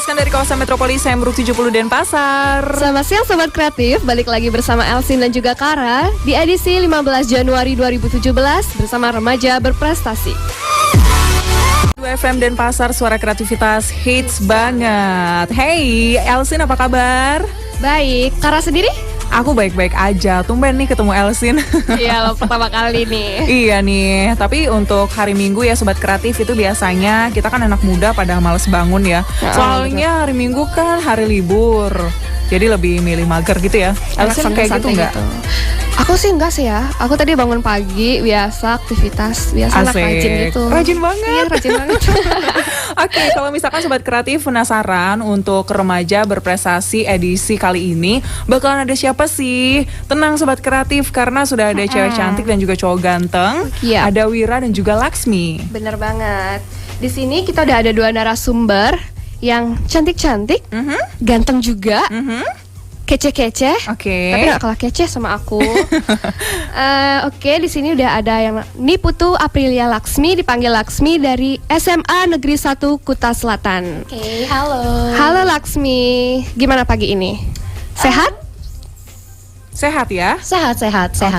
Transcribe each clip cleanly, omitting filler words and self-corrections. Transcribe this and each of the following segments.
Melepaskan dari kawasan metropolis Sembruk 70 Denpasar. Selamat siang Sobat Kreatif, balik lagi bersama Elsin dan juga Kara di edisi 15 Januari 2017 bersama Remaja Berprestasi. FM Denpasar, suara kreativitas hits banget. Hey, Elsin apa kabar? Baik, Kara sendiri? Aku baik-baik aja, tumben nih ketemu Elsin. Iya lo pertama kali nih. Iya nih, tapi untuk hari Minggu ya Sobat Kreatif itu biasanya kita kan anak muda pada males bangun ya. Soalnya hari Minggu kan hari libur, jadi lebih milih mager gitu ya. Elsin kayak gitu nggak? Aku sih enggak sih ya. Aku tadi bangun pagi, biasa aktivitas, biasa anak rajin gitu. Rajin banget. Iya, rajin banget. Oke, kalau misalkan Sobat Kreatif penasaran untuk Remaja Berprestasi edisi kali ini bakalan ada siapa sih? Tenang Sobat Kreatif, karena sudah ada cewek cantik dan juga cowok ganteng. Iya. Ada Wira dan juga Laksmi. Bener banget. Di sini kita udah ada dua narasumber yang cantik-cantik, ganteng juga. Kece-kece, tapi gak kalah kece sama aku. Oke, di sini udah ada yang Niputu Aprilia Laksmi, dipanggil Laksmi dari SMA Negeri 1 Kuta Selatan. Oke, halo. Halo Laksmi, gimana pagi ini? Sehat? Sehat ya? Sehat.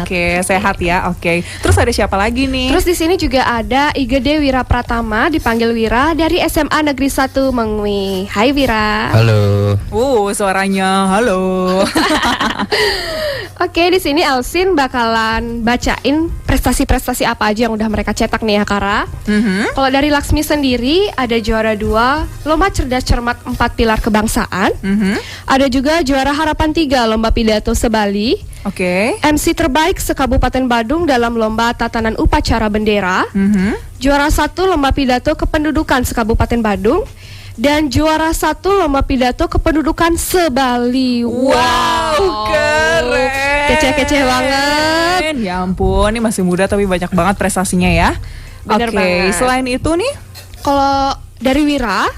Oke, sehat ya. Oke. Terus ada siapa lagi nih? Terus di sini juga ada Igede Wira Pratama, dipanggil Wira dari SMA Negeri 1 Mengwi. Hai Wira. Halo. Suaranya halo. Oke, di sini Elsin bakalan bacain prestasi-prestasi apa aja yang udah mereka cetak nih ya Kara. Kalau dari Laksmi sendiri ada juara 2 Lomba Cerdas Cermat 4 Pilar Kebangsaan. Ada juga juara Harapan 3 Lomba Pidato Sebali. Oke. MC terbaik se-Kabupaten Badung dalam Lomba Tatanan Upacara Bendera. Juara 1 Lomba Pidato Kependudukan se-Kabupaten Badung. Dan juara 1 Lomba Pidato Kependudukan se-Bali. Wow, keren. Kece-kece banget. Ya ampun, ini masih muda tapi banyak banget prestasinya ya. Bener banget. Selain itu nih, kalau dari Wira,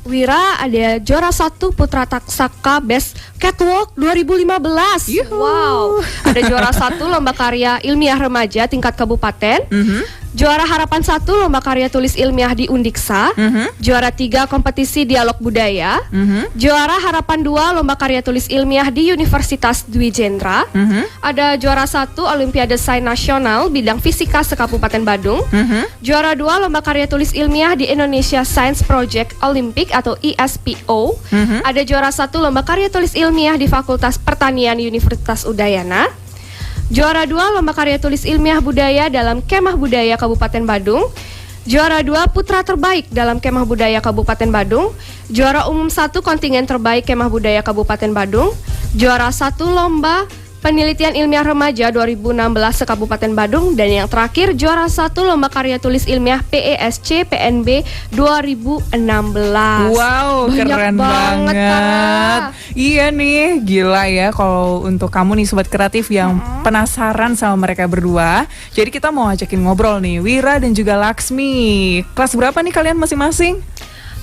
Wira ada juara 1 Putra Taksaka Best Catwalk 2015. Yuhu. Wow. Ada juara 1 Lomba Karya Ilmiah Remaja tingkat kabupaten. Juara Harapan 1 Lomba Karya Tulis Ilmiah di Undiksa. Juara 3 Kompetisi Dialog Budaya. Juara Harapan 2 Lomba Karya Tulis Ilmiah di Universitas Dwi Jendra. Ada juara 1 Olimpiade Sains Nasional bidang Fisika se-Kabupaten Badung. Juara 2 Lomba Karya Tulis Ilmiah di Indonesia Science Project Olympic atau ISPO. Ada juara 1 Lomba Karya Tulis Ilmiah di Fakultas Pertanian Universitas Udayana. Juara 2 Lomba Karya Tulis Ilmiah Budaya dalam Kemah Budaya Kabupaten Badung. Juara 2 Putra Terbaik dalam Kemah Budaya Kabupaten Badung. Juara Umum 1 Kontingen Terbaik Kemah Budaya Kabupaten Badung. Juara 1 Lomba Penelitian Ilmiah Remaja 2016 se-Kabupaten Badung. Dan yang terakhir juara 1 Lomba Karya Tulis Ilmiah PESC PNB 2016. wow, Banyak keren banget. Iya nih, gila ya kalau untuk kamu nih Sobat Kreatif yang penasaran sama mereka berdua. Jadi kita mau ajakin ngobrol nih, Wira dan juga Laksmi. Kelas berapa nih kalian masing-masing?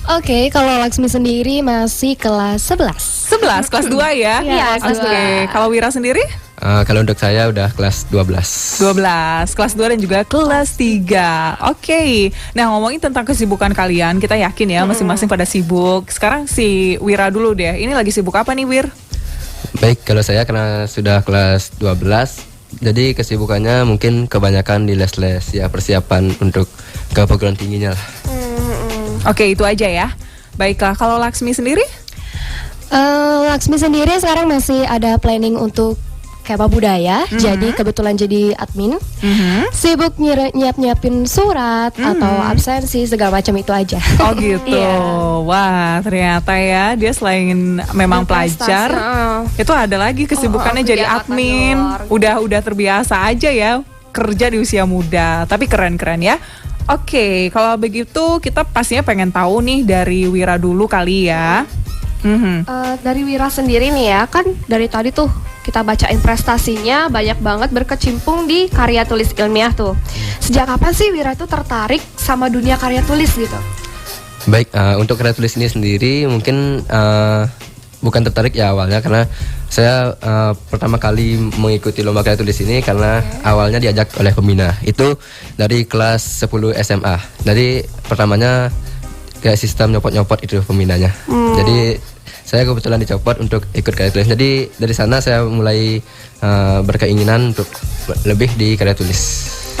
Oke, kalau Laksmi sendiri masih kelas 11. 11, kelas 2 ya? Iya, kelas Oke, kalau Wira sendiri? Kalau untuk saya udah kelas 12. 12, kelas 2 dan juga kelas 3. Oke. Nah, ngomongin tentang kesibukan kalian, kita yakin ya masing-masing pada sibuk. Sekarang si Wira dulu deh. Ini lagi sibuk apa nih, Wir? Baik, kalau saya karena sudah kelas 12, jadi kesibukannya mungkin kebanyakan di les-les ya, persiapan untuk ke perguruan tingginya lah. Oke, itu aja ya. Baiklah, kalau Laksmi sendiri? Laksmi sendiri sekarang masih ada planning untuk Kemah Budaya, jadi kebetulan jadi admin. Sibuk nyiapin surat atau absensi segala macam itu aja. Oh gitu. Wah, ternyata ya dia selain memang pelajar, itu ada lagi kesibukannya jadi admin. Udah terbiasa aja ya kerja di usia muda, tapi keren-keren ya. Oke, kalau begitu kita pastinya pengen tahu nih dari Wira dulu kali ya. Dari Wira sendiri nih ya, kan dari tadi tuh kita bacain prestasinya banyak banget berkecimpung di karya tulis ilmiah tuh. Sejak kapan sih Wira tuh tertarik sama dunia karya tulis gitu? Baik, untuk karya tulis ini sendiri mungkin bukan tertarik ya awalnya, karena saya pertama kali mengikuti lomba karya tulis ini karena awalnya diajak oleh pembina. Itu dari kelas 10 SMA. Jadi pertamanya kayak sistem nyopot-nyopot itu pembinanya. Jadi saya kebetulan dicopot untuk ikut karya tulis. Jadi dari sana saya mulai berkeinginan untuk lebih di karya tulis.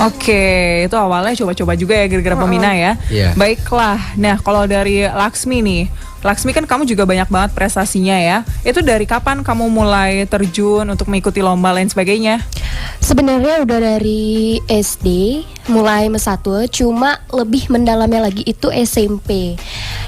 Oke, itu awalnya coba-coba juga ya gara-gara pembina ya. Iya. Baiklah, nah kalau dari Laksmi nih, Laksmi kan kamu juga banyak banget prestasinya ya. Itu dari kapan kamu mulai terjun untuk mengikuti lomba lain sebagainya? Sebenarnya udah dari SD mulai mesatwa, cuma lebih mendalamnya lagi itu SMP.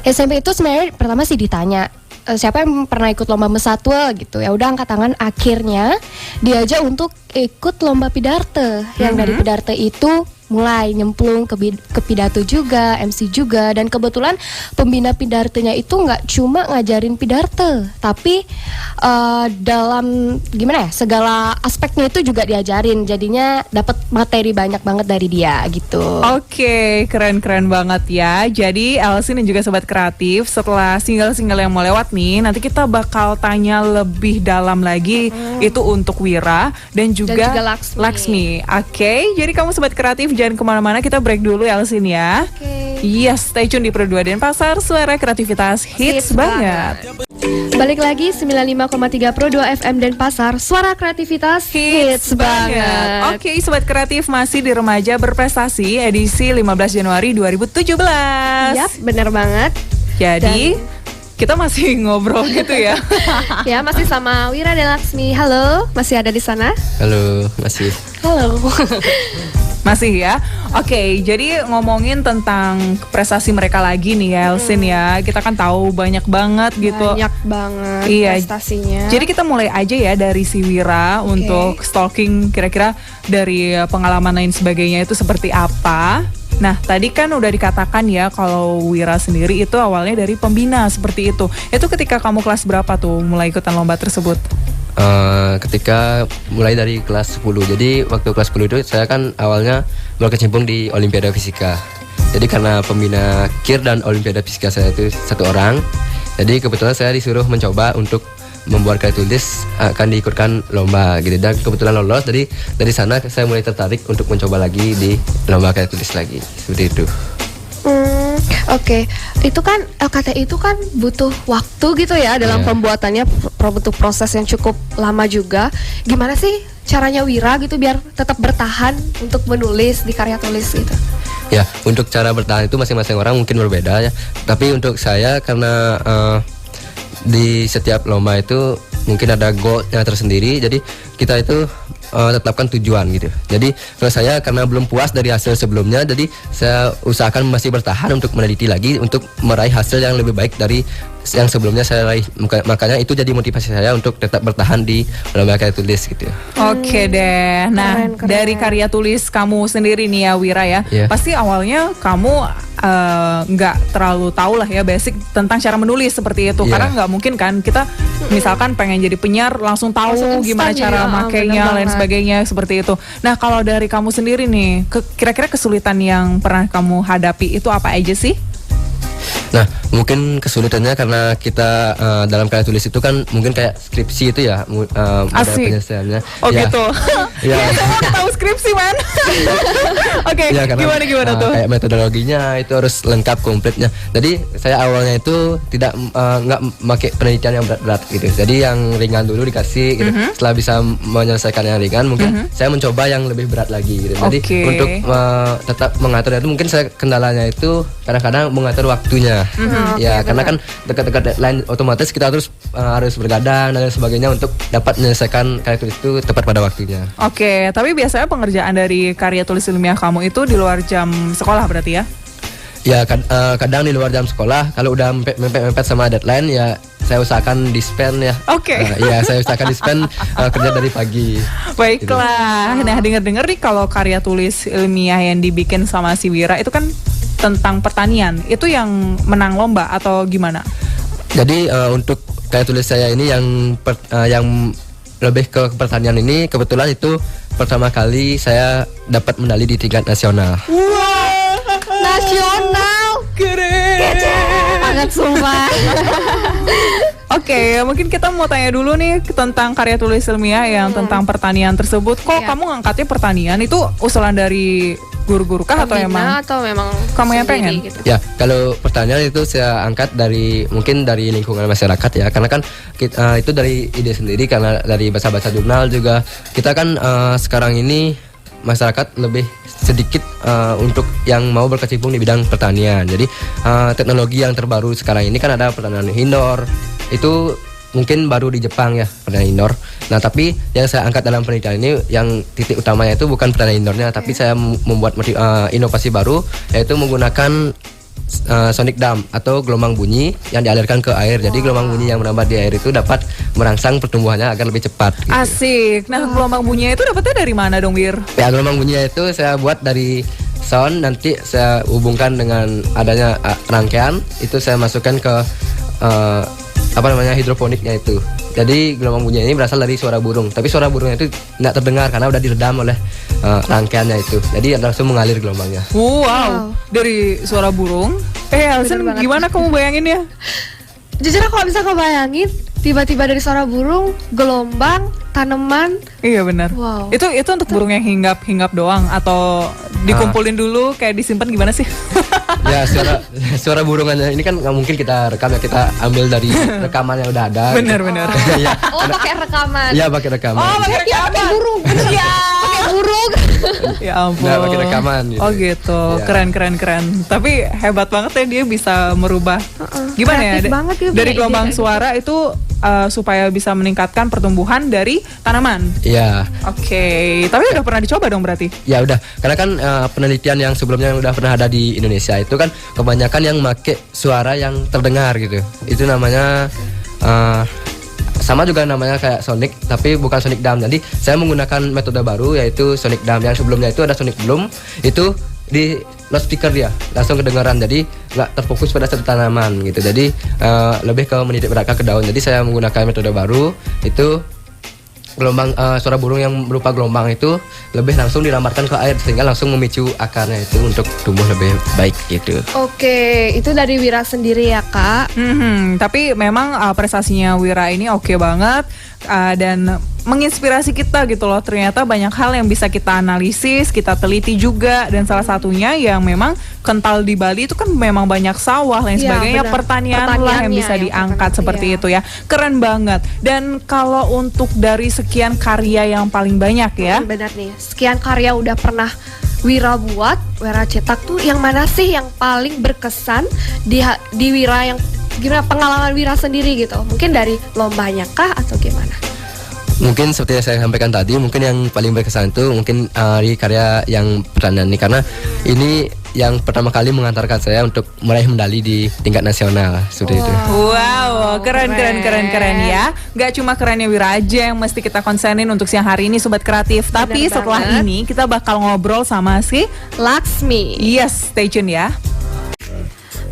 SMP itu sebenarnya pertama sih ditanya siapa yang pernah ikut lomba mesatwa gitu, ya udah angkat tangan. Akhirnya diajak untuk ikut lomba Pidarte, yang dari Pidarte itu mulai nyemplung ke pidato juga, MC juga, dan kebetulan pembina Pidartenya itu nggak cuma ngajarin Pidarte, tapi dalam gimana ya, segala aspeknya itu juga diajarin, jadinya dapat materi banyak banget dari dia gitu. Oke, keren-keren banget ya. Jadi Elsin dan juga Sobat Kreatif, setelah single-single yang mau lewat nih, nanti kita bakal tanya lebih dalam lagi itu untuk Wira dan juga Laksmi. Oke, jadi kamu Sobat Kreatif jangan kemana-mana, kita break dulu Elsin ya. Yes, stay tune di Pro 2 Denpasar, suara kreativitas hits banget. Balik lagi 95,3 Pro 2 FM Denpasar, suara kreativitas hits banget. Oke, Sobat Kreatif, masih di Remaja Berprestasi edisi 15 Januari 2017. Yap, bener banget. Jadi kita masih ngobrol gitu ya. Ya, masih sama Wira dan Laksmi. Halo, masih ada di sana? Halo, masih. Halo. Masih ya. Oke, jadi ngomongin tentang prestasi mereka lagi nih ya, Elsin ya. Kita kan tahu banyak banget gitu. Banyak banget prestasinya. Jadi kita mulai aja ya dari si Wira untuk stalking kira-kira dari pengalaman lain sebagainya itu seperti apa. Nah, tadi kan udah dikatakan ya kalau Wira sendiri itu awalnya dari pembina seperti itu. Itu ketika kamu kelas berapa tuh mulai ikutan lomba tersebut? Ketika mulai dari kelas 10. Jadi waktu kelas 10 itu saya kan awalnya berkecimpung di Olimpiade Fisika. Jadi karena pembina KIR dan Olimpiade Fisika saya itu satu orang, jadi kebetulan saya disuruh mencoba untuk membuat karya tulis akan diikutkan lomba gitu, dan kebetulan lolos. Jadi dari sana saya mulai tertarik untuk mencoba lagi di lomba karya tulis lagi seperti itu. Oke. Itu kan LKTI itu kan butuh waktu gitu ya dalam pembuatannya, butuh proses yang cukup lama juga. Gimana sih caranya Wira gitu biar tetap bertahan untuk menulis di karya tulis gitu? Ya, untuk cara bertahan itu masing-masing orang mungkin berbeda ya. Tapi untuk saya karena di setiap lomba itu mungkin ada goalnya tersendiri, jadi kita itu tetapkan tujuan gitu. Jadi kalau saya karena belum puas dari hasil sebelumnya, jadi saya usahakan masih bertahan untuk meneliti lagi untuk meraih hasil yang lebih baik dari yang sebelumnya saya raih. Makanya itu jadi motivasi saya untuk tetap bertahan di lomba karya tulis gitu. Oke deh. Nah, keren. Dari karya tulis kamu sendiri nih ya Wira ya, pasti awalnya kamu nggak terlalu tahu lah ya basic tentang cara menulis seperti itu, karena nggak mungkin kan kita misalkan pengen jadi penyiar langsung tahu gimana cara makainya lain sebagainya seperti itu. Nah, kalau dari kamu sendiri nih, kira-kira kesulitan yang pernah kamu hadapi itu apa aja sih? Nah, mungkin kesulitannya karena kita dalam karya tulis itu kan mungkin kayak skripsi itu ya, asik. Penyelesaiannya. Oh ya. Gitu. Ya, semua udah tahu skripsi man. Oke, ya, gimana tuh? Kayak metodologinya itu harus lengkap komplitnya. Jadi saya awalnya itu tidak nggak pakai penelitian yang berat-berat gitu. Jadi yang ringan dulu dikasih gitu. Setelah bisa menyelesaikan yang ringan, mungkin saya mencoba yang lebih berat lagi gitu. Jadi untuk tetap mengatur itu mungkin saya kendalanya itu kadang-kadang mengatur waktunya. Karena kan dekat-dekat deadline otomatis kita harus bergadang dan sebagainya untuk dapat menyelesaikan karya tulis itu tepat pada waktunya. Oke, tapi biasanya pengerjaan dari karya tulis ilmiah kamu itu di luar jam sekolah berarti ya? Ya, kadang di luar jam sekolah. Kalau udah mepet sama deadline ya saya usahakan di-spend ya. Oke. Saya usahakan di-spend kerja dari pagi. Baiklah. Gitu. Nah, dengar-dengar nih kalau karya tulis ilmiah yang dibikin sama si Wira itu kan tentang pertanian. Itu yang menang lomba atau gimana? Jadi untuk karya tulis saya ini yang lebih ke pertanian ini, kebetulan itu pertama kali saya dapat medali di tingkat nasional. Wow, nasional, keren, banget sumpah. Oke, mungkin kita mau tanya dulu nih tentang karya tulis ilmiah yang tentang pertanian tersebut. Kok kamu ngangkatnya pertanian? Itu usulan dari guru-guru kah atau memang kamu yang pengen? gitu? Ya, kalau pertanyaan itu saya angkat mungkin dari lingkungan masyarakat ya, karena kan itu dari ide sendiri, karena dari baca-baca jurnal juga kita kan sekarang ini masyarakat lebih sedikit untuk yang mau berkecimpung di bidang pertanian. Jadi teknologi yang terbaru sekarang ini kan ada pertanian indoor, itu mungkin baru di Jepang ya, pertanian indoor. Nah, tapi yang saya angkat dalam penelitian ini, yang titik utamanya itu bukan pertanian indoornya, tapi saya membuat inovasi baru, yaitu menggunakan sonic dam atau gelombang bunyi yang dialirkan ke air. Jadi gelombang bunyi yang merambat di air itu dapat merangsang pertumbuhannya agar lebih cepat. Gitu. Asik. Nah, gelombang bunyinya itu dapatnya dari mana dong, Wir? Ya, gelombang bunyinya itu saya buat dari sound, nanti saya hubungkan dengan adanya rangkaian, itu saya masukkan ke hidroponiknya itu. Jadi gelombang bunyi ini berasal dari suara burung, tapi suara burungnya itu tidak terdengar karena udah diredam oleh rangkaiannya itu. Jadi langsung mengalir gelombangnya. Wow. Dari suara burung. Elsen, gimana kamu bayanginnya? Jujur aku gak bisa kebayangin tiba-tiba dari suara burung, gelombang, tanaman. Iya benar. Wow. Itu untuk burung yang hinggap doang atau dikumpulin dulu kayak disimpan gimana sih? Ya, suara burungannya ini kan nggak mungkin kita rekam ya, kita ambil dari rekaman yang udah ada. Benar. Ya, Pakai rekaman. Ya, pakai rekaman. Pakai burung. Iya. Pakai burung. Ya ampun. Nah, pakai rekaman gitu. Oh gitu. Ya. Keren. Tapi hebat banget ya dia bisa merubah. Gimana ya? Kreatif banget ya, Dari punya gelombang ide suara itu supaya bisa meningkatkan pertumbuhan dari tanaman. Iya. Oke. Tapi udah pernah dicoba dong berarti? Ya udah, karena kan penelitian yang sebelumnya yang udah pernah ada di Indonesia itu kan kebanyakan yang make suara yang terdengar gitu. Itu namanya sama juga namanya kayak sonic, tapi bukan sonic dam. Jadi saya menggunakan metode baru yaitu sonic dam. Yang sebelumnya itu ada sonic bloom, itu di loudspeaker dia langsung kedengaran, jadi nggak terfokus pada satu tanaman gitu. Jadi lebih ke menitik beratkan ke daun. Jadi saya menggunakan metode baru, itu gelombang suara burung yang berupa gelombang itu lebih langsung dirambatkan ke air sehingga langsung memicu akarnya itu untuk tumbuh lebih baik gitu. Oke, itu dari Wira sendiri ya, Kak. Tapi memang prestasinya Wira ini oke banget dan menginspirasi kita gitu loh. Ternyata banyak hal yang bisa kita analisis, kita teliti juga, dan salah satunya yang memang kental di Bali itu kan memang banyak sawah dan sebagainya, pertanian lah yang bisa diangkat seperti itu ya. Keren banget. Dan kalau untuk dari sekian karya yang paling banyak ya. Benar nih. Sekian karya udah pernah Wira buat, Wira cetak tuh yang mana sih yang paling berkesan di Wira, yang gimana pengalaman Wira sendiri gitu? Mungkin dari lombanya kah atau gimana? Mungkin seperti yang saya sampaikan tadi, mungkin yang paling berkesan itu mungkin di karya yang pertanian ini, karena ini yang pertama kali mengantarkan saya untuk meraih medali di tingkat nasional seperti itu. Wow, keren ya. Gak cuma kerennya Wira aja yang mesti kita konsenin untuk siang hari ini Sobat Kreatif. Tapi setelah ini kita bakal ngobrol sama si Laksmi. Yes, stay tune ya.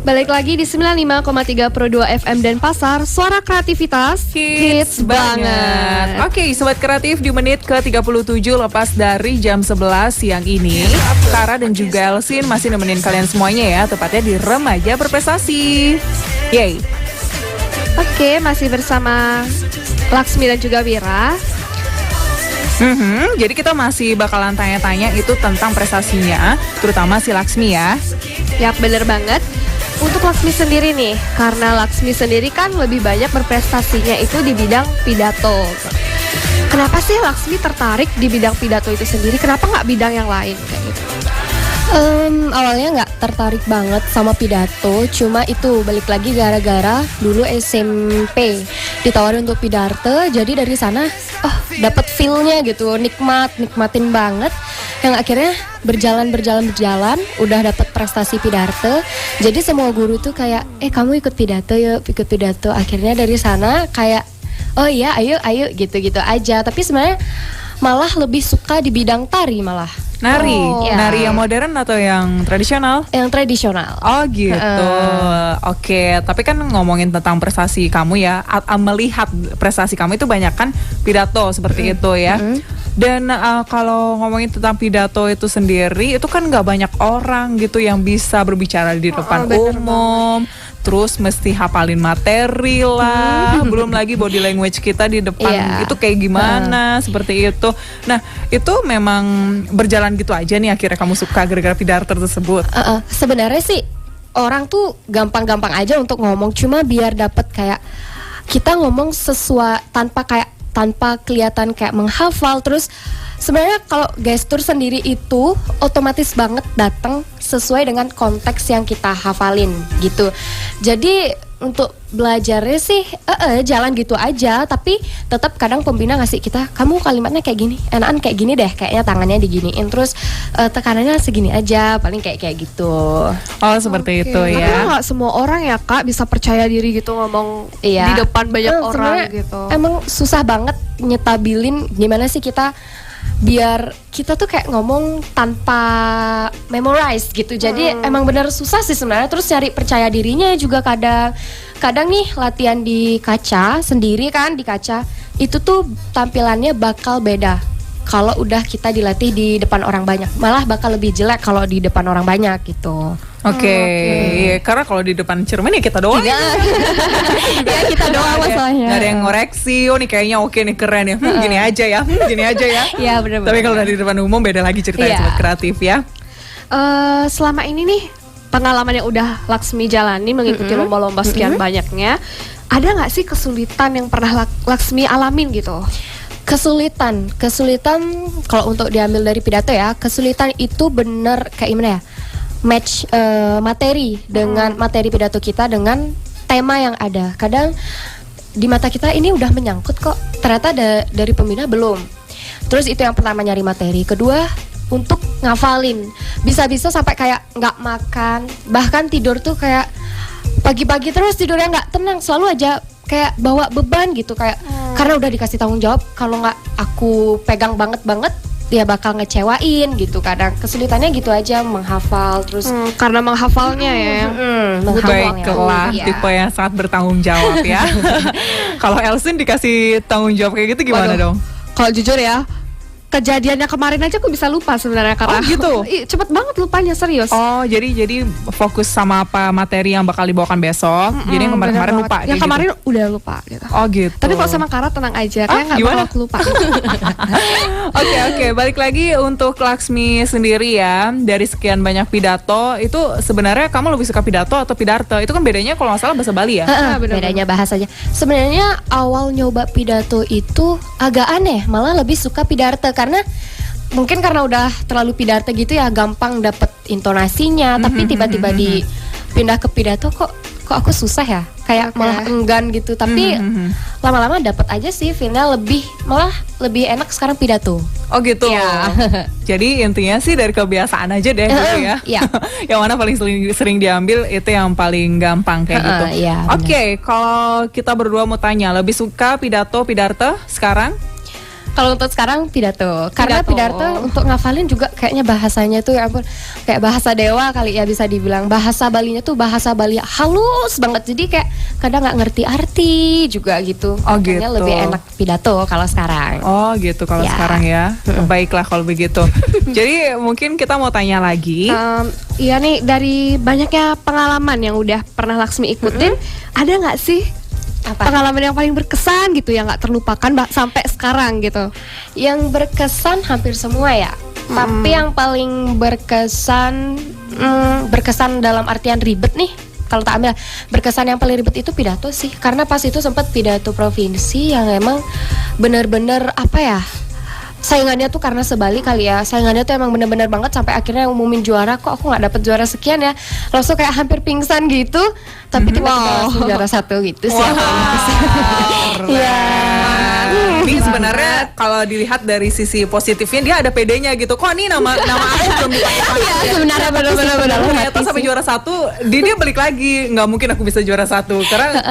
Balik lagi di 95,3 Pro 2 FM dan Pasar, suara kreativitas hits banget. Oke, Sobat Kreatif, di menit ke-37 lepas dari jam 11 siang ini, Tara dan juga Elsin masih nemenin kalian semuanya ya, tepatnya di Remaja Berprestasi. Yay. Oke, masih bersama Laksmi dan juga Wira. Jadi kita masih bakalan tanya-tanya itu tentang prestasinya, terutama si Laksmi ya. Yap, bener banget. Untuk Laksmi sendiri nih, karena Laksmi sendiri kan lebih banyak berprestasinya itu di bidang pidato. Kenapa sih Laksmi tertarik di bidang pidato itu sendiri? Kenapa nggak bidang yang lain kayak gitu? Awalnya nggak tertarik banget sama pidato, cuma itu balik lagi gara-gara dulu SMP ditawarin untuk pidato, jadi dari sana dapat feel-nya gitu, nikmatin banget, yang akhirnya berjalan udah dapat prestasi pidato. Jadi semua guru tuh kayak kamu ikut pidato, akhirnya dari sana kayak oh iya ayo gitu aja. Tapi sebenarnya malah lebih suka di bidang tari malah. Nari yang modern atau yang tradisional? Yang tradisional. Oh gitu. Oke, tapi kan ngomongin tentang prestasi kamu ya, melihat prestasi kamu itu banyak kan pidato seperti itu ya. Dan kalau ngomongin tentang pidato itu sendiri, itu kan nggak banyak orang gitu yang bisa berbicara di depan umum. terus mesti hafalin materi lah, belum lagi body language kita di depan itu kayak gimana, seperti itu. Nah, itu memang berjalan gitu aja nih akhirnya kamu suka gara-gara pidato tersebut. Sebenarnya sih orang tuh gampang-gampang aja untuk ngomong, cuma biar dapat kayak kita ngomong sesuai tanpa kelihatan kayak menghafal. Terus sebenarnya kalau gestur sendiri itu otomatis banget datang sesuai dengan konteks yang kita hafalin gitu. Jadi untuk belajarnya sih jalan gitu aja, tapi tetap kadang pembina ngasih kita, kamu kalimatnya kayak gini, enakan kayak gini deh, kayaknya tangannya diginiin, terus tekanannya segini aja, paling kayak gitu. Oh, seperti itu ya. Karena nggak semua orang ya Kak bisa percaya diri gitu ngomong di depan banyak orang gitu. Emang susah banget nyetabilin gimana sih kita biar kita tuh kayak ngomong tanpa memorize gitu. Jadi emang bener susah sih sebenarnya. Terus cari percaya dirinya juga kadang nih latihan di kaca sendiri kan, di kaca itu tuh tampilannya bakal beda kalau udah kita dilatih di depan orang banyak. Malah bakal lebih jelek kalau di depan orang banyak gitu. Oke. Karena kalau di depan cermin ya kita doang. Ya kita doang masalahnya. Gak ada yang ngoreksi, oh nih kayaknya oke nih, keren ya, gini aja ya, gini aja ya. Iya benar. Tapi kalau dari depan umum beda lagi ceritanya, sobat kreatif ya. Selama ini nih pengalaman yang udah Laksmi jalani mengikuti lomba-lomba sekian banyaknya, ada nggak sih kesulitan yang pernah Laksmi alamin gitu? Kesulitan kalau untuk diambil dari pidato ya, kesulitan itu bener kayak gimana ya, match materi dengan materi pidato kita dengan tema yang ada. Kadang di mata kita ini udah menyangkut kok, ternyata dari pembina belum. Terus itu yang pertama, nyari materi. Kedua, untuk ngafalin, bisa-bisa sampai kayak nggak makan, bahkan tidur tuh kayak pagi-pagi terus tidurnya nggak tenang, selalu aja kayak bawa beban gitu, kayak karena udah dikasih tanggung jawab, kalau nggak aku pegang banget ya bakal ngecewain gitu. Kadang kesulitannya gitu aja, menghafal terus karena menghafalnya ya. Baiklah, tipe yang sangat bertanggung jawab ya. Kalau Elsin dikasih tanggung jawab kayak gitu gimana dong? Kalau jujur ya, kejadiannya kemarin aja aku bisa lupa sebenarnya karena gitu. Cepet banget lupanya, serius. Oh, jadi fokus sama apa materi yang bakal dibawakan besok. Jadi yang kemarin lupa. Yang kemarin udah lupa gitu. Oh gitu. Tapi kalau sama Kara tenang aja, kayak nggak bakal aku lupa. Oke, balik lagi untuk Laksmi sendiri ya. Dari sekian banyak pidato, itu sebenarnya kamu lebih suka pidato atau pidarto? Itu kan bedanya kalau nggak salah bahasa Bali ya. Bedanya bahasanya. Sebenarnya awal nyoba pidato itu agak aneh, malah lebih suka pidato karena mungkin karena udah terlalu pidato gitu ya, gampang dapet intonasinya. Tapi tiba-tiba dipindah ke pidato kok aku susah ya, kayak malah enggan gitu. Tapi lama-lama dapet aja sih feelnya, malah lebih enak sekarang pidato. Oh gitu ya. Jadi intinya sih dari kebiasaan aja deh gitu ya. Yang mana paling sering diambil itu yang paling gampang kayak gitu. Oke, kalau kita berdua mau tanya, lebih suka pidato sekarang? Kalau untuk sekarang pidato. Karena pidato untuk ngafalin juga kayaknya bahasanya tuh ya ampun, kayak bahasa dewa kali ya bisa dibilang. Bahasa Balinya tuh bahasa Bali halus banget, jadi kayak kadang nggak ngerti arti juga gitu. Makanya lebih enak pidato kalau sekarang. Oh gitu kalau sekarang ya. Baiklah kalau begitu. Jadi mungkin kita mau tanya lagi. Iya nih, dari banyaknya pengalaman yang udah pernah Laksmi ikutin, ada nggak sih pengalaman yang paling berkesan gitu yang nggak terlupakan sampai sekarang gitu? Yang berkesan hampir semua ya. Tapi yang paling berkesan dalam artian ribet nih, kalau tak ambil berkesan yang paling ribet itu pidato sih. Karena pas itu sempat pidato provinsi yang emang bener-bener apa ya, saingannya tuh karena sebalik kali ya, saingannya tuh emang bener-bener banget sampai akhirnya umumin juara, kok aku nggak dapet juara sekian ya, langsung kayak hampir pingsan gitu, tapi tiba-tiba langsung juara 1 gitu sih. Iya. Ini sebenarnya kalau dilihat dari sisi positifnya, dia ada PD-nya gitu. Kok nih nama aku belum dipakai. Iya, sebenarnya benar-benar. Ternyata sampai juara 1 dia balik lagi. Nggak mungkin aku bisa juara 1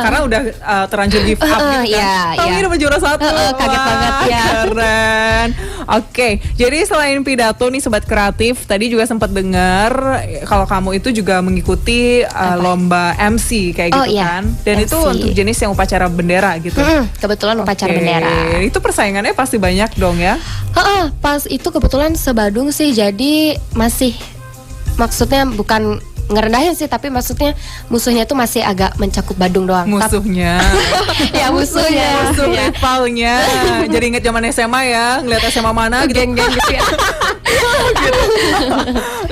karena udah terlanjur give up gitu kan. Tahu ini dapat juara 1. Kaget banget ya. Keren. Oke, jadi selain pidato nih sobat kreatif, tadi juga sempat dengar kalau kamu itu juga mengikuti lomba MC kayak gitu kan. Dan MC. Itu untuk jenis yang upacara bendera gitu. Kebetulan upacara bendera. Itu persaingannya pasti banyak dong ya? Pas itu kebetulan sebadung sih, jadi masih maksudnya bukan ngerendahin sih, tapi maksudnya musuhnya tuh masih agak mencakup Badung doang. Musuhnya. Ya musuhnya. Musuh Ya. rivalnya. Jadi inget zaman SMA ya, ngeliat SMA mana gitu. Geng-geng gitu ya. Gitu.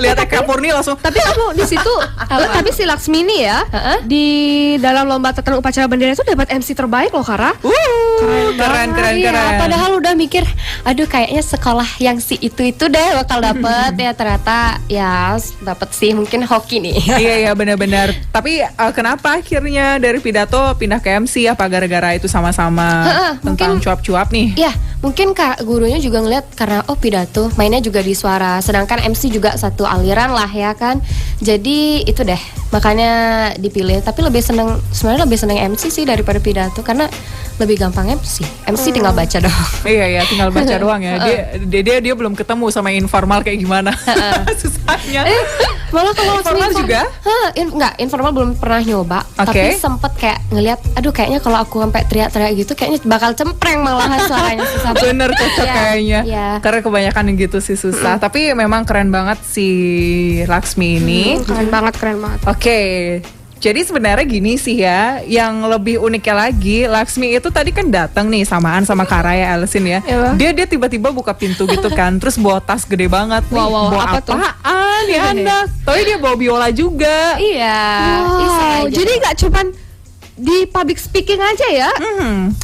Lihat Eka Purni langsung. Tapi kamu di situ, tapi si Laksmi ini ya, di dalam lomba tata upacara bendera itu dapat MC terbaik loh, Kara. Keren. Iya, padahal udah mikir, aduh kayaknya sekolah yang si itu deh bakal dapet ya, ternyata ya dapet sih, mungkin hoki nih. Iya benar-benar. Tapi kenapa akhirnya dari pidato pindah ke MC? Apa gara-gara itu sama-sama tentang mungkin- cuap-cuap nih? Ya, mungkin Kak gurunya juga ngeliat karena pidato mainnya juga di suara, sedangkan MC juga satu aliran lah ya kan. Jadi itu deh makanya dipilih. Tapi sebenarnya lebih seneng MC sih daripada pidato karena lebih gampang MC. MC tinggal baca doang. Iya tinggal baca doang ya. Dia belum ketemu sama informal kayak gimana. Susahnya. Malah kalau Informal juga? Enggak, informal belum pernah nyoba. Oke. Tapi sempet kayak ngeliat, aduh kayaknya kalau aku sampai teriak-teriak gitu kayaknya bakal cempreng malahan suaranya susah. Bener cocok Iya, kayaknya. iya. Karena kebanyakan yang gitu sih susah. Tapi memang keren banget si Laksmi ini. Keren banget. Oke. Jadi sebenarnya gini sih ya, yang lebih uniknya lagi, Laksmi itu tadi kan datang nih samaan sama Kara ya, Alison ya. Iya. Dia tiba-tiba buka pintu gitu kan, terus bawa tas gede banget nih. Wow, bawa apa tuh? apaan ya anak? Tapi dia bawa biola juga. Iya. iseng Wow, aja. jadi nggak cuman di public speaking aja ya,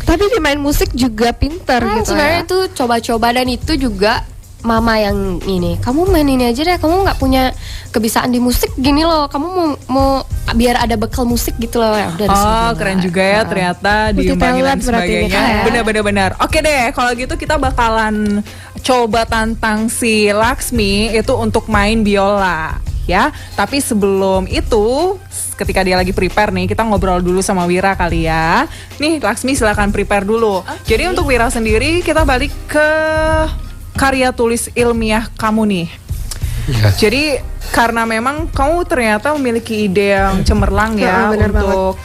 tapi di main musik juga pinter gitu sebenarnya ya. itu coba-coba, dan itu juga mama yang ini, kamu main ini aja deh, kamu nggak punya kebiasaan di musik gini loh, kamu mau biar ada bekal musik gitu loh. Ya udah, Oh keren juga ya ternyata diimbangin dan talent berarti ini, sebagainya. Kak, ya. Benar. Oke deh, kalau gitu kita bakalan coba tantang si Laksmi itu untuk main biola ya. Tapi sebelum itu, ketika dia lagi prepare nih, kita ngobrol dulu sama Wira kali ya. Nih Laksmi silakan prepare dulu. Jadi untuk Wira sendiri kita balik ke karya tulis ilmiah kamu nih. Ya. Jadi karena memang kamu ternyata memiliki ide yang cemerlang ya benar untuk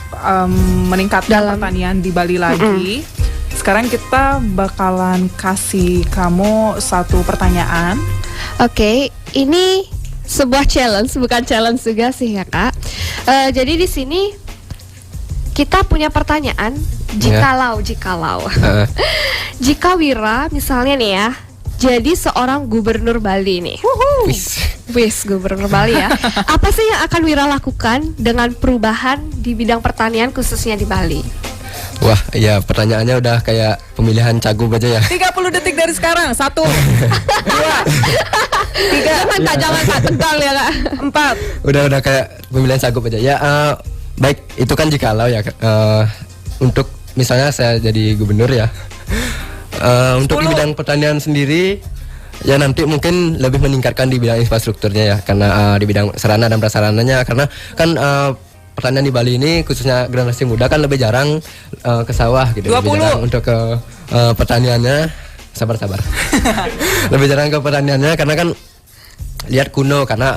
meningkatkan pertanian di Bali lagi. Sekarang kita bakalan kasih kamu satu pertanyaan. Oke, ini sebuah challenge, bukan challenge juga sih ya Kak. Jadi di sini kita punya pertanyaan, jikalau. Jika Wira misalnya nih ya, jadi seorang gubernur Bali nih. Wis gubernur Bali ya. Apa sih yang akan Wira lakukan dengan perubahan di bidang pertanian khususnya di Bali? Wah, ya pertanyaannya udah kayak pemilihan cagup aja ya. 30 detik dari sekarang. 1 2 3 Jangan Kak, tegang ya Kak. 4. Udah kayak pemilihan cagup aja. Ya, baik, itu kan jikalau ya. Untuk misalnya saya jadi gubernur ya. Untuk di 10. bidang pertanian sendiri, ya nanti mungkin lebih meningkatkan di bidang infrastrukturnya ya, karena di bidang sarana dan prasarananya, karena kan pertanian di Bali ini khususnya generasi muda kan lebih jarang ke sawah gitu. 20. Lebih jarang untuk ke pertaniannya. Sabar. Lebih jarang ke pertaniannya karena kan lihat kuno, karena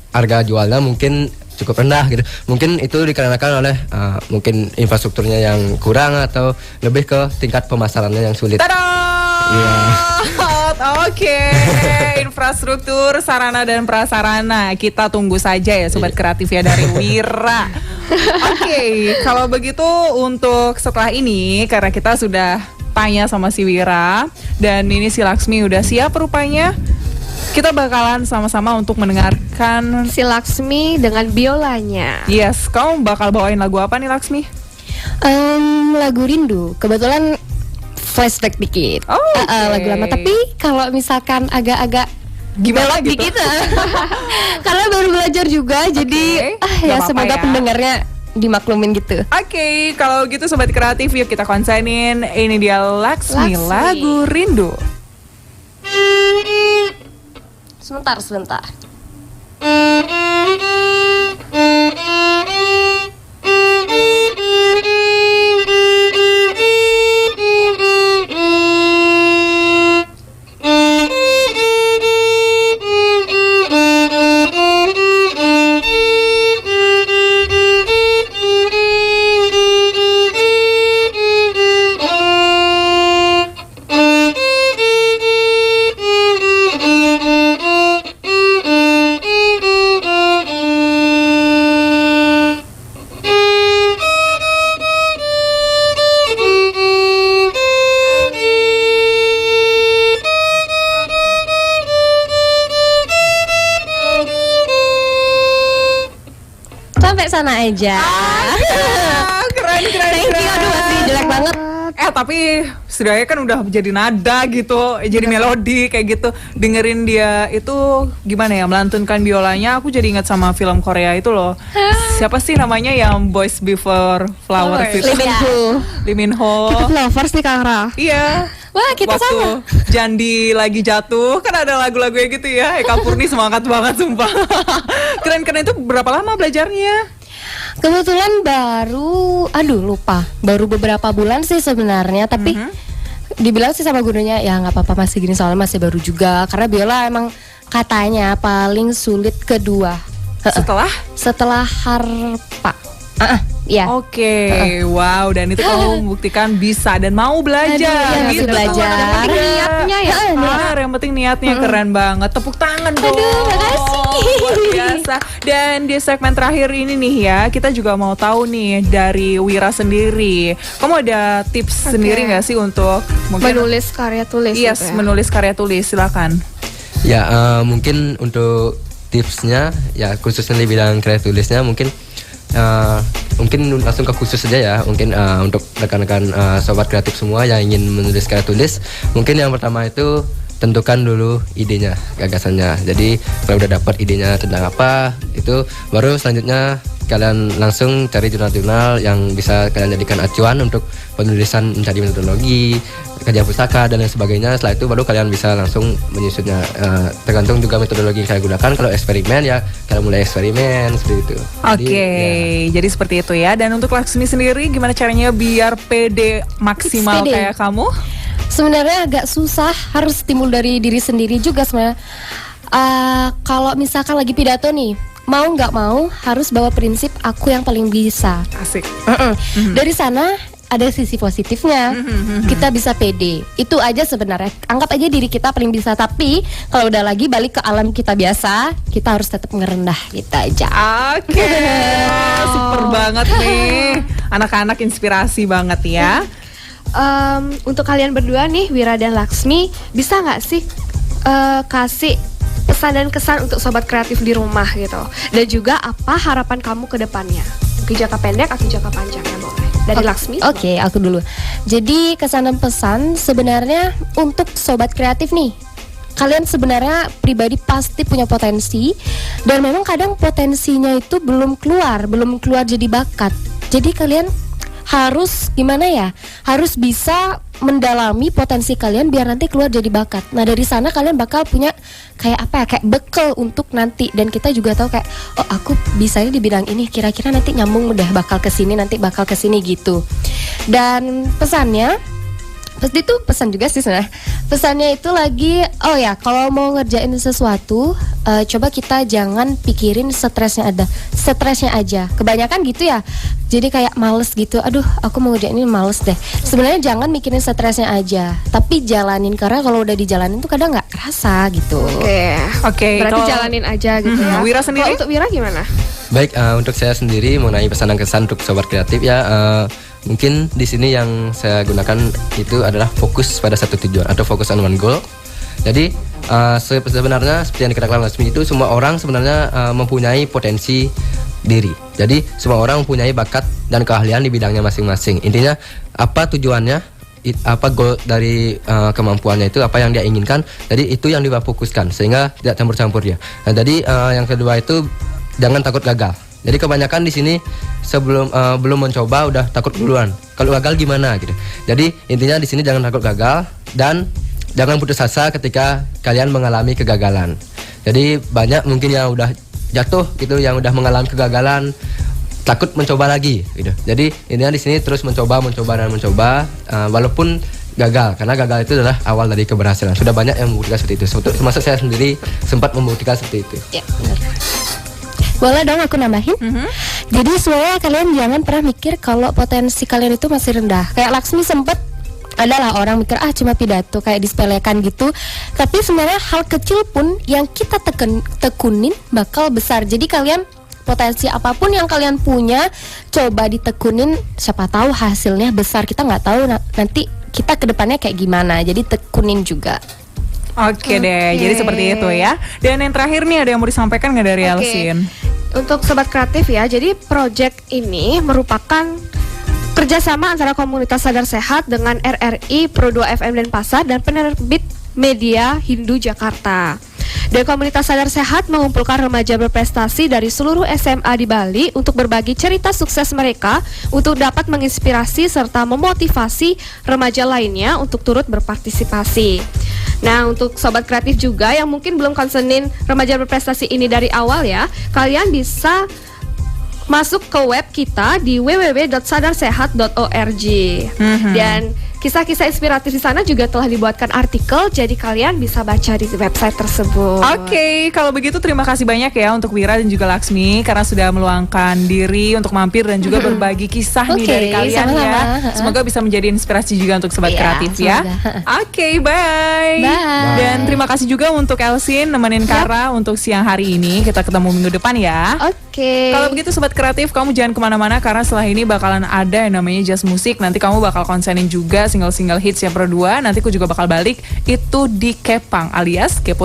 harga jualnya mungkin cukup rendah gitu. Mungkin itu dikarenakan oleh mungkin infrastrukturnya yang kurang atau lebih ke tingkat pemasarannya yang sulit. Tada! Iya. Oke, infrastruktur, sarana dan prasarana. Kita tunggu saja ya sobat kreatif ya dari Wira. Oke, kalau begitu untuk setelah ini, karena kita sudah tanya sama si Wira dan ini si Laksmi udah siap rupanya, kita bakalan sama-sama untuk mendengarkan. Si Laksmi dengan biolanya. Yes, kamu bakal bawain lagu apa nih Laksmi? Lagu Rindu. Kebetulan flashback dikit. Oh, oke. Lagu lama. Tapi kalau misalkan agak-agak Gimana belok gitu? dikit, karena baru belajar juga, jadi Gak ya apa-apa semoga ya. pendengarnya dimaklumin gitu. Oke, kalau gitu sobat kreatif yuk kita konsenin. Ini dia Laksmi, Laksmi. lagu Rindu. Sebentar. sana aja. Keren. Thank you, aduh masih jelek banget. Tapi setidaknya kan udah jadi nada gitu, jadi melodi kayak gitu. Dengerin dia itu gimana ya, melantunkan biolanya, aku jadi ingat sama film Korea itu loh. Siapa sih namanya yang Boys Before Flowers itu? Lee Min Ho. Kita lovers nih Kak Ra. Iya. Wah, kita Waktu sama. Jandi lagi jatuh, kan ada lagu-lagunya gitu ya. Eka Purni semangat banget sumpah. Keren itu berapa lama belajarnya? Kebetulan baru beberapa bulan sih sebenarnya, tapi dibilang sih sama gurunya ya nggak apa-apa masih gini soalnya masih baru juga, karena biola emang katanya paling sulit kedua setelah harpa. Ya. Oke, wow, dan itu kamu membuktikan bisa dan mau belajar. Aduh, gitu. belajar. Yang penting Niatnya ya. Benar, yang penting niatnya keren banget. Tepuk tangan dong. makasih. Luar biasa. Dan di segmen terakhir ini nih ya, kita juga mau tahu nih dari Wira sendiri. Kamu ada tips sendiri nggak sih untuk mungkin Menulis karya tulis. Yes, gitu ya. menulis karya tulis, silakan. Ya, mungkin untuk tipsnya ya khususnya di bidang karya tulisnya mungkin langsung ke khusus saja ya. Mungkin untuk rekan-rekan sobat kreatif semua yang ingin menulis karya tulis, mungkin yang pertama itu tentukan dulu idenya, gagasannya. Jadi kalau udah dapat idenya tentang apa, itu baru selanjutnya kalian langsung cari jurnal-jurnal yang bisa kalian jadikan acuan untuk penulisan, mencari metodologi, kajian pustaka dan lain sebagainya. Setelah itu baru kalian bisa langsung menyusunnya. Tergantung juga metodologi yang kalian gunakan. Kalau eksperimen ya kalian mulai eksperimen seperti itu. Oke, jadi seperti itu ya. Dan untuk Laksmi sendiri, gimana caranya biar pede maksimal Pede. kayak kamu? Sebenarnya agak susah, harus timbul dari diri sendiri juga sebenarnya. Kalau misalkan lagi pidato nih, mau nggak mau harus bawa prinsip aku yang paling bisa. Asik. Dari sana ada sisi positifnya, kita bisa pede. Itu aja sebenarnya. Anggap aja diri kita paling bisa. Tapi kalau udah lagi balik ke alam kita biasa, kita harus tetap ngerendah. Gitu aja. Oke, super banget nih. Anak-anak inspirasi banget ya. Untuk kalian berdua nih, Wira dan Laksmi, bisa nggak sih kasih pesan dan kesan untuk sobat kreatif di rumah gitu? Dan juga apa harapan kamu ke depannya? Mungkin jangka pendek atau jangka panjang ya boleh. Dari Laksmi. Oke, aku dulu. Jadi kesan dan pesan sebenarnya untuk sobat kreatif nih. Kalian sebenarnya pribadi pasti punya potensi, dan memang kadang potensinya itu belum keluar jadi bakat. Jadi kalian harus gimana ya? Harus bisa mendalami potensi kalian biar nanti keluar jadi bakat. Nah, dari sana kalian bakal punya kayak apa ya? Kayak bekal untuk nanti, dan kita juga tahu kayak oh, aku bisanya di bidang ini, kira-kira nanti nyambung udah bakal ke sini, nanti bakal ke sini gitu. Dan pesannya pasti itu pesan juga sih sebenarnya. Pesannya itu lagi, oh ya, kalau mau ngerjain sesuatu, coba kita jangan pikirin stresnya aja. Kebanyakan gitu ya. Jadi kayak males gitu. Aduh, aku mau ngerjain ini males deh. Sebenarnya jangan mikirin stresnya aja, tapi jalanin, karena kalau udah dijalanin tuh kadang nggak kerasa gitu. Oke, Berarti kalau- jalanin aja gitu ya. Wira sendiri? Kalau untuk Wira gimana? Baik, untuk saya sendiri mengenai pesan dan kesan untuk sobat kreatif ya, mungkin di sini yang saya gunakan itu adalah fokus pada satu tujuan atau fokus on one goal. Jadi sebenarnya seperti yang dikatakan Laksmi itu, semua orang sebenarnya mempunyai potensi diri. Jadi semua orang mempunyai bakat dan keahlian di bidangnya masing-masing. Intinya apa tujuannya, apa goal dari kemampuannya itu, apa yang dia inginkan. Jadi itu yang dia fokuskan sehingga tidak campur-campur dia. Nah, jadi yang kedua itu jangan takut gagal. Jadi kebanyakan di sini sebelum belum mencoba udah takut duluan. Kalau gagal gimana gitu. Jadi intinya di sini jangan takut gagal dan jangan putus asa ketika kalian mengalami kegagalan. Jadi banyak mungkin yang udah jatuh gitu, yang udah mengalami kegagalan, takut mencoba lagi gitu. Jadi intinya di sini terus mencoba walaupun gagal, karena gagal itu adalah awal dari keberhasilan. Sudah banyak yang membuktikan seperti itu. Termasuk saya sendiri sempat membuktikan seperti itu. Ya, benar. Boleh dong aku nambahin? Jadi sebenarnya kalian jangan pernah mikir kalau potensi kalian itu masih rendah. Kayak Laksmi sempet adalah orang mikir cuma pidato, kayak disepelekan gitu. Tapi sebenarnya hal kecil pun yang kita tekunin bakal besar. Jadi kalian potensi apapun yang kalian punya, coba ditekunin, siapa tahu hasilnya besar. Kita nggak tahu nanti kita kedepannya kayak gimana. Jadi tekunin juga. Oke deh, jadi seperti itu ya. Dan yang terakhir nih, ada yang mau disampaikan nggak dari Elsin? Untuk Sobat Kreatif ya, jadi project ini merupakan kerjasama antara komunitas Sadar Sehat dengan RRI, Pro 2 FM Denpasar dan penerbit media Hindu Jakarta. Dan komunitas Sadar Sehat mengumpulkan remaja berprestasi dari seluruh SMA di Bali untuk berbagi cerita sukses mereka untuk dapat menginspirasi serta memotivasi remaja lainnya untuk turut berpartisipasi. Nah, untuk Sobat Kreatif juga yang mungkin belum konsenin remaja berprestasi ini dari awal ya, kalian bisa masuk ke web kita di www.sadarsehat.org. Dan kisah-kisah inspiratif di sana juga telah dibuatkan artikel, jadi kalian bisa baca di website tersebut. Oke, kalau begitu terima kasih banyak ya untuk Wira dan juga Laksmi karena sudah meluangkan diri untuk mampir dan juga berbagi kisah nih dari kalian ya. Semoga bisa menjadi inspirasi juga untuk Sobat Kreatif ya. Oke, bye. Dan terima kasih juga untuk Elsin nemenin Kara untuk siang hari ini. Kita ketemu minggu depan ya. Oke. Kalau begitu Sobat Kreatif, kamu jangan kemana-mana karena setelah ini bakalan ada yang namanya Just Musik. Nanti kamu bakal konsenin juga single-single hits yang Pro 2. Nanti aku juga bakal balik itu di Kepang alias Kepo